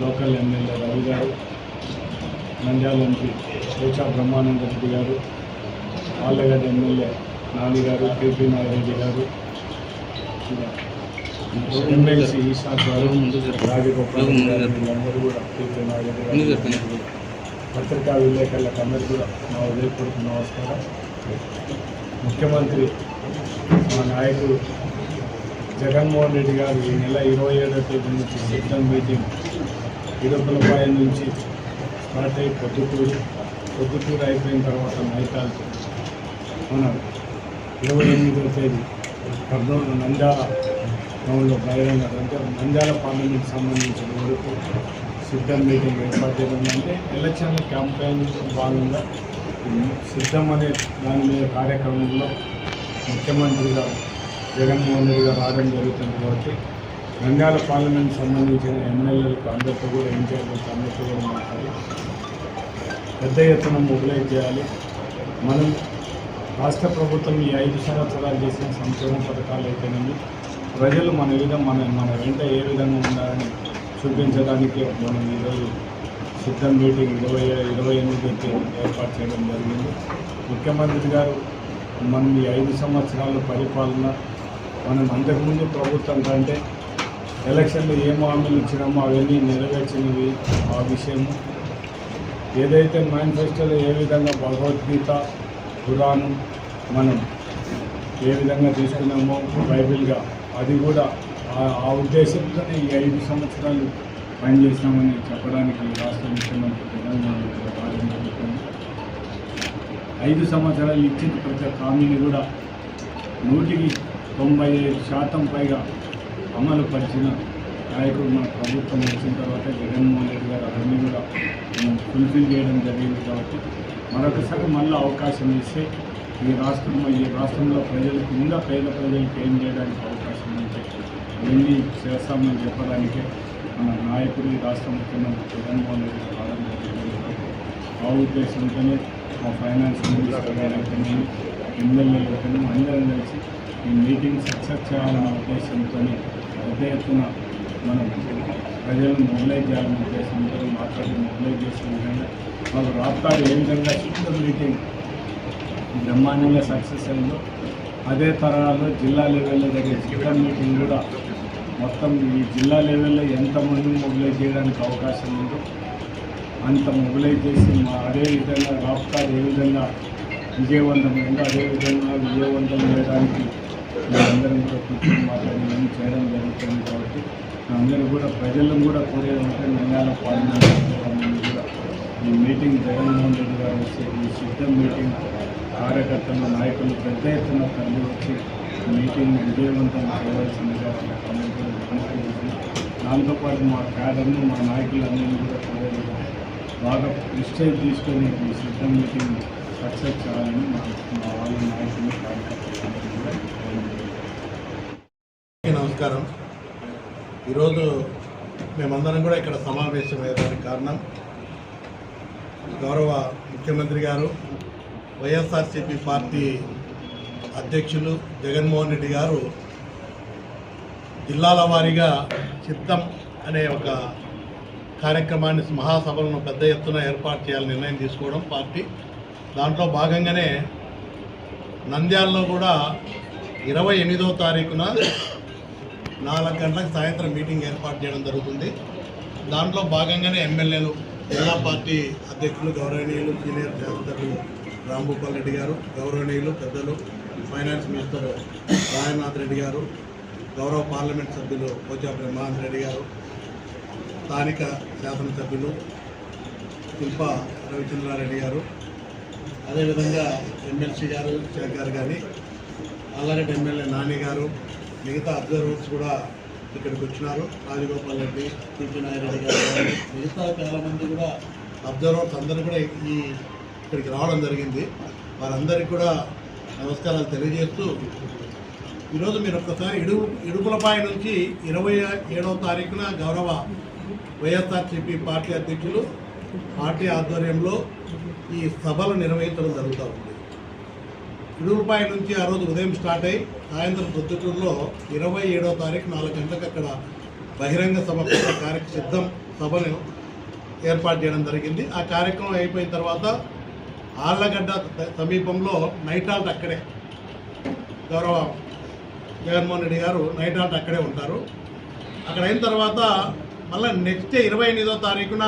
Local MLA Ravi గారు, Nandyal MP పోచా బ్రహ్మానంద రెడ్డి గారు, Allagadda MLA Nani గారు, కేపీ నాగిరెడ్డి గారు, ఎమ్మెల్సీ ఈశాఖ గారు, రాజగోపాల్ వీళ్ళందరూ కూడా కేపీ నాగిరెడ్డి గారు, పత్రికా విలేకరులకు అందరూ కూడా నా ఉదయపూర్వక నమస్కారం. ముఖ్యమంత్రి మా నాయకుడు జగన్మోహన్ రెడ్డి గారు ఈ నెల 27వ తేదీ నుంచి సిద్ధం మీటింగ్ ఇడుపులపాయ నుంచి స్టార్ట్ అయ్యి పొద్దుటూరు అయిపోయిన తర్వాత మైతాల్తో మనం 28వ తేదీ కర్నూలు నంద్యాల టౌన్లో బహిరంగ అంటే నంద్యాల పార్లమెంట్కి సంబంధించిన వరకు సిద్ధం మీటింగ్ ఏర్పాటు చేయడం ఎలక్షన్ క్యాంపెయిన్ భాగంగా సిద్ధం అనే దాని మీద కార్యక్రమంలో ముఖ్యమంత్రిగా జగన్మోహన్ రెడ్డి గారు రావడం జరుగుతుంది కాబట్టి నంద్యాల పార్లమెంట్ సంబంధించిన ఎమ్మెల్యేలకు అందరితో కూడా ఇన్ఛార్జెస్ అందరితో కూడా మాట్లాడి పెద్ద ఎత్తున మొబిలైజ్ చేయాలి. మనం రాష్ట్ర ప్రభుత్వం ఈ 5 సంవత్సరాలు చేసిన సంక్షేమ పథకాలు అయితేనేమి ప్రజలు మన వెంట ఏ విధంగా ఉండాలని చూపించడానికి మనం ఈరోజు సిద్ధం మీటింగ్ 28 ఏర్పాటు చేయడం జరిగింది. ముఖ్యమంత్రి గారు మనం ఈ 5 సంవత్సరాల పరిపాలన మనం అంతకుముందు ప్రభుత్వం కంటే ఎలక్షన్లో ఏం హామీలు ఇచ్చినామో అవన్నీ నెరవేర్చినవి. ఆ విషయము ఏదైతే మేనిఫెస్టోలో ఏ విధంగా భగవద్గీత పురాణం మనం ఏ విధంగా తీసుకున్నామో బైబిల్గా అది కూడా ఆ ఉద్దేశంతోనే ఈ 5 సంవత్సరాలు పనిచేసినామని చెప్పడానికి రాష్ట్ర ముఖ్యమంత్రి తెలంగాణ రావడం జరుగుతుంది. 5 సంవత్సరాలు ఇచ్చిన ప్రతి హామీని కూడా 195% పైగా అమలు పరిచిన నాయకుడు మన ప్రభుత్వం వచ్చిన తర్వాత జగన్మోహన్ రెడ్డి గారు అవన్నీ కూడా ఫుల్ఫిల్ చేయడం జరిగింది. కాబట్టి మరొకసారి మళ్ళీ అవకాశం ఇస్తే ఈ రాష్ట్రంలో ప్రజలకు ఇంకా పేద ప్రజలకు ఏం చేయడానికి అవకాశం ఉంటే అవన్నీ చేస్తామని చెప్పడానికే మన నాయకుడు రాష్ట్ర ముఖ్యమంత్రి జగన్మోహన్ రెడ్డి గారు రావడం జరిగింది. ఆ ఉద్దేశంతోనే మా ఫైనాన్స్ మినిస్టర్ గారు అయితేనే ఎమ్మెల్యేలు అందరం కలిసి ఈ మీటింగ్ సక్సెస్ చేయాలనే ఉద్దేశంతో పెద్ద ఎత్తున మనం ప్రజలను మొబిలైజ్ చేయాలనే ఉద్దేశంతో మాట్లాడి మొబిలైజ్ చేసే విధంగా మాకు రాప్తాడు ఏ విధంగా సిద్ధం మీటింగ్ బ్రహ్మాండంగా సక్సెస్ అయిందో అదే తరహాలో జిల్లా లెవెల్లో జరిగే సిద్ధం మీటింగ్ కూడా మొత్తం ఈ జిల్లా లెవెల్లో ఎంతమందిని మొబిలైజ్ చేయడానికి అవకాశం ఉందో అంత మొబిలైజ్ చేసి అదేవిధంగా రాప్తాడు ఏ విధంగా విజయవంతమైందో అదేవిధంగా విజయవంతం చేయడానికి అందరం కూడా కూర్చొని మాట్లాడి చేయడం జరుగుతుంది. కాబట్టి అందరూ కూడా ప్రజలను కూడా కోరేదంటే నంద్యాల పార్లమెంట్ కూడా ఈ మీటింగ్ జగన్మోహన్ రెడ్డి గారు వచ్చి ఈ సిద్ధం మీటింగ్ కార్యకర్తలు నాయకులు పెద్ద ఎత్తున తరలి వచ్చి మీటింగ్ విజయవంతం చేయవలసిందిగా వాళ్ళ కమిటీలు విజ్ఞప్తి. దాంతోపాటు మా క్యాడర్ను మా నాయకులందరినీ కూడా కోరేది బాగా ప్రిస్టేజ్ తీసుకొని ఈ సిద్ధం మీటింగ్ సక్సెస్ చేయాలని మా వాళ్ళ నాయకులు కార్యకర్తలు. నమస్కారం. ఈరోజు మేమందరం కూడా ఇక్కడ సమావేశమయ్యేదానికి కారణం గౌరవ ముఖ్యమంత్రి గారు వైఎస్ఆర్సీపీ పార్టీ అధ్యక్షులు జగన్మోహన్ రెడ్డి గారు జిల్లాల వారీగా సిద్ధం అనే ఒక కార్యక్రమాన్ని మహాసభలను పెద్ద ఎత్తున ఏర్పాటు చేయాలని నిర్ణయం తీసుకోవడం పార్టీ. దాంట్లో భాగంగానే నంద్యాలలో కూడా 28వ తారీఖున 4 గంటలకు సాయంత్రం మీటింగ్ ఏర్పాటు చేయడం జరుగుతుంది. దాంట్లో భాగంగానే ఎమ్మెల్యేలు, జిల్లా పార్టీ అధ్యక్షులు గౌరవనీయులు సీనియర్ శాసనసభ్యులు రాంభూపాల్ రెడ్డి గారు, గౌరవనీయులు పెద్దలు ఫైనాన్స్ మినిస్టర్ రాయనాథ్ రెడ్డి గారు, గౌరవ పార్లమెంట్ సభ్యులు పోచా బ్రహ్మానంద రెడ్డి గారు, స్థానిక శాసనసభ్యులు శిల్పా రవిచంద్రారెడ్డి గారు, అదేవిధంగా ఎమ్మెల్సీ గారు శేఖర్ గారు కానీ, ఆళ్ళగడ్డ ఎమ్మెల్యే నాని గారు, మిగతా అబ్జర్వర్స్ కూడా ఇక్కడికి వచ్చినారు. రాజగోపాల్ రెడ్డి, కేపీ నాగిరెడ్డి గారు, మిగతా చాలామంది కూడా అబ్జర్వర్స్ అందరూ కూడా ఇక్కడికి రావడం జరిగింది. వారందరికీ కూడా నమస్కారాలు తెలియజేస్తూ ఈరోజు మీరు ఒక్కసారి ఇడుపులపాయ నుంచి 27వ తారీఖున గౌరవ వైఎస్ఆర్సీపీ పార్టీ అధ్యక్షులు పార్టీ ఆధ్వర్యంలో ఈ సభలు నిర్వహించడం జరుగుతూ ఉంది. ఇడుపులపాయ నుంచి ఆ రోజు ఉదయం స్టార్ట్ అయ్యి సాయంత్రం పొద్దుటూరులో 27వ తారీఖు 4 గంటలకు అక్కడ బహిరంగ సభ సిద్ధం సభను ఏర్పాటు చేయడం జరిగింది. ఆ కార్యక్రమం అయిపోయిన తర్వాత ఆళ్లగడ్డ సమీపంలో నైట్ హాల్ట్ అక్కడే గౌరవ జగన్మోహన్ రెడ్డి గారు నైట్ హాల్ట్ అక్కడే ఉంటారు. అక్కడ అయిన తర్వాత మళ్ళీ నెక్స్ట్ 28వ తారీఖున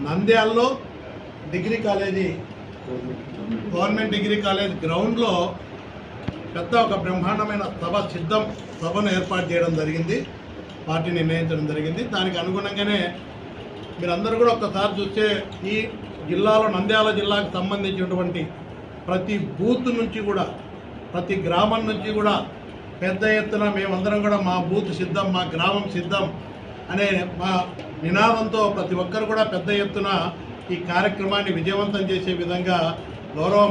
నంద్యాలలో degree college government degree college గ్రౌండ్లో పెద్ద ఒక బ్రహ్మాండమైన సభను ఏర్పాటు చేయడం జరిగింది. పార్టీ నిర్ణయించడం జరిగింది. దానికి అనుగుణంగానే మీరందరూ కూడా ఒక్కసారి చూస్తే ఈ జిల్లాలో నంద్యాల జిల్లాకు సంబంధించినటువంటి ప్రతి బూత్ నుంచి కూడా ప్రతి గ్రామం నుంచి కూడా పెద్ద ఎత్తున మేమందరం కూడా మా బూత్ సిద్ధం, మా గ్రామం సిద్ధం అనే మా నినాదంతో ప్రతి ఒక్కరు కూడా పెద్ద ఎత్తున ఈ కార్యక్రమాన్ని విజయవంతం చేసే విధంగా గౌరవ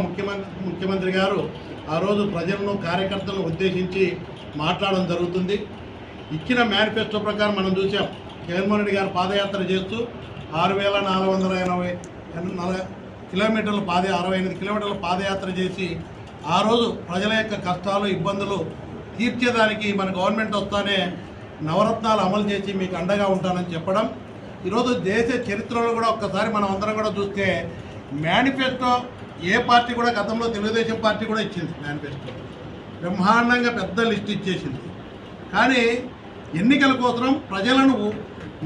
ముఖ్యమంత్రి గారు ఆ రోజు ప్రజలను కార్యకర్తలను ఉద్దేశించి మాట్లాడడం జరుగుతుంది. ఇచ్చిన మేనిఫెస్టో ప్రకారం మనం చూసాం. జగన్మోహన్ రెడ్డి గారు పాదయాత్ర చేస్తూ 6,480 కిలోమీటర్ల 68 కిలోమీటర్ల పాదయాత్ర చేసి ఆ రోజు ప్రజల యొక్క కష్టాలు ఇబ్బందులు తీర్చేదానికి మన గవర్నమెంట్ వస్తానే నవరత్నాలు అమలు చేసి మీకు అండగా ఉంటానని చెప్పడం. ఈరోజు దేశ చరిత్రలో కూడా ఒక్కసారి మనం అందరం కూడా చూస్తే మేనిఫెస్టో ఏ పార్టీ కూడా గతంలో తెలుగుదేశం పార్టీ కూడా ఇచ్చింది. మేనిఫెస్టో బ్రహ్మాండంగా పెద్ద లిస్ట్ ఇచ్చేసింది. కానీ ఎన్నికల కోసం ప్రజలను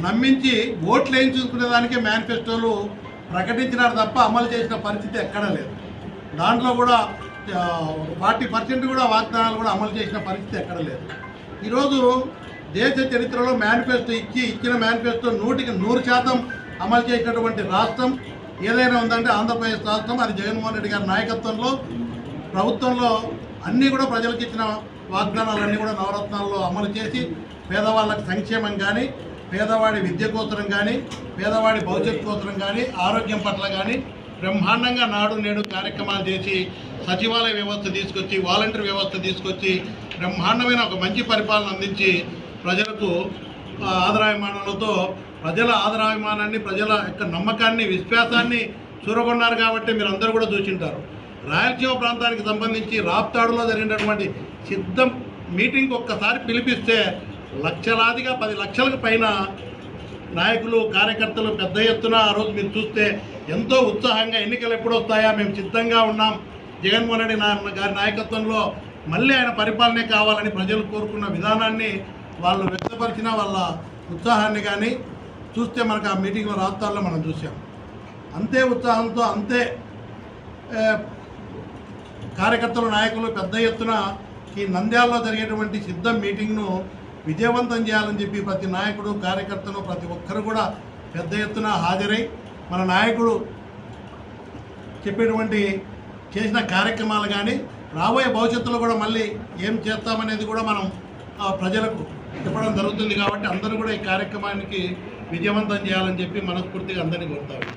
నమ్మించి ఓట్లు వేయించుకునేదానికే మేనిఫెస్టోలు ప్రకటించినారు తప్ప అమలు చేసిన పరిస్థితి ఎక్కడా లేదు. దాంట్లో కూడా 40% కూడా వాగ్దానాలు కూడా అమలు చేసిన పరిస్థితి ఎక్కడ లేదు. ఈరోజు దేశ చరిత్రలో మేనిఫెస్టో ఇచ్చిన మేనిఫెస్టో 100% అమలు చేసినటువంటి రాష్ట్రం ఏదైనా ఉందంటే ఆంధ్రప్రదేశ్ రాష్ట్రం. అది జగన్మోహన్ రెడ్డి గారి నాయకత్వంలో ప్రభుత్వంలో అన్నీ కూడా ప్రజలకు ఇచ్చిన వాగ్దానాలన్నీ కూడా నవరత్నాల్లో అమలు చేసి పేదవాళ్ళకి సంక్షేమం కానీ, పేదవాడి విద్య కోసరం కానీ, పేదవాడి భవిష్యత్తు కోసరం కానీ, ఆరోగ్యం పట్ల కానీ బ్రహ్మాండంగా నాడు నేడు కార్యక్రమాలు చేసి సచివాలయ వ్యవస్థ తీసుకొచ్చి, వాలంటీర్ వ్యవస్థ తీసుకొచ్చి బ్రహ్మాండమైన ఒక మంచి పరిపాలన అందించి ప్రజలకు ఆదరాభిమానాలతో ప్రజల ఆదరాభిమానాన్ని, ప్రజల యొక్క నమ్మకాన్ని, విశ్వాసాన్ని చూరగొన్నారు. కాబట్టి మీరు అందరూ కూడా చూసింటారు. రాయలసీమ ప్రాంతానికి సంబంధించి రాప్తాడులో జరిగినటువంటి సిద్ధం మీటింగ్ ఒక్కసారి పిలిపిస్తే లక్షలాదిగా 10 లక్షలకు పైన నాయకులు, కార్యకర్తలు పెద్ద ఎత్తున ఆ రోజు మీరు చూస్తే ఎంతో ఉత్సాహంగా ఎన్నికలు ఎప్పుడు వస్తాయా, మేము సిద్ధంగా ఉన్నాం, జగన్మోహన్ రెడ్డి గారి నాయకత్వంలో మళ్ళీ ఆయన పరిపాలనే కావాలని ప్రజలు కోరుకున్న విధానాన్ని వాళ్ళు వ్యక్తపరిచిన వాళ్ళ ఉత్సాహాన్ని కానీ చూస్తే మనకు ఆ మీటింగ్లో రాష్ట్రాల్లో మనం చూసాం. అంతే ఉత్సాహంతో, అంతే కార్యకర్తలు, నాయకులు పెద్ద ఎత్తున ఈ నంద్యాలలో జరిగేటువంటి సిద్ధం మీటింగ్ను విజయవంతం చేయాలని చెప్పి ప్రతి నాయకుడు, కార్యకర్తలు ప్రతి ఒక్కరు కూడా పెద్ద ఎత్తున హాజరై మన నాయకుడు చెప్పేటువంటి చేసిన కార్యక్రమాలు కానీ రాబోయే భవిష్యత్తులో కూడా మళ్ళీ ఏం చేస్తామనేది కూడా మనం ప్రజలకు చెప్పడం జరుగుతుంది. కాబట్టి అందరూ కూడా ఈ కార్యక్రమానికి విజయవంతం చేయాలని చెప్పి మనస్ఫూర్తిగా అందరినీ కోరుతారు.